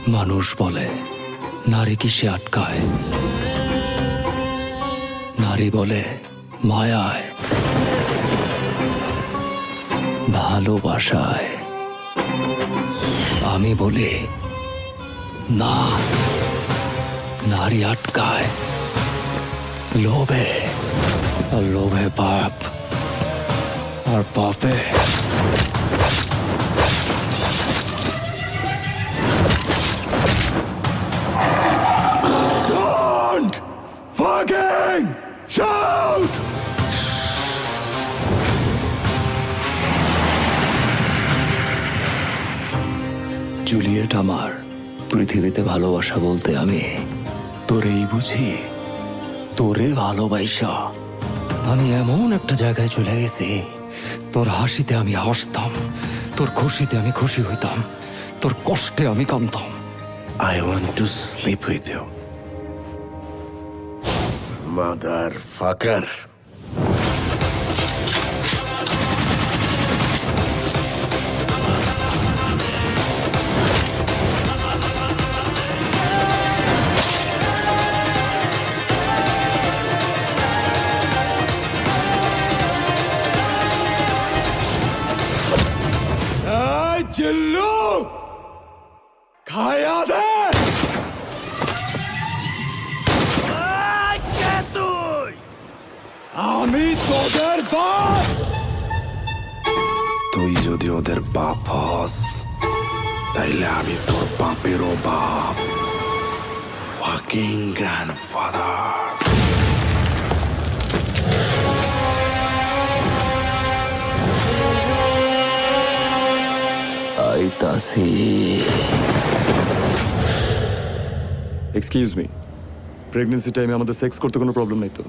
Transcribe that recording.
মানুষ বলে নারী কিসে আটকায়, নারী বলে মায়ায়, ভালোবাসায়। আমি বলি না, নারী আটকায় লোভে, আর লোভে পাপ, আর পাপে Don't fucking shout! জুলিয়েট আমার, পৃথিবীতে ভালোবাসা বলতে আমি তোরেই বুঝি। তোরে ভালোবাসা আমি এমন একটা জায়গায় চলে গেছি, তোর হাসিতে আমি হাসতাম, তোর খুশিতে আমি খুশি হইতাম, তোর কষ্টে আমি কাঁদতাম। I want to sleep with you. Motherfucker. চিল্লু খায়া দে। আমি তোদের বাপ। তুই যদি ওদের বাপ হস, তাইলে আমি তোর বাপেরও বাপ। Fucking grandfather. আইতাছি। এক্সকিউজ মি, প্রেগনেন্সি টাইমে আমাদের সেক্স করতে কোনো প্রবলেম নাই তো?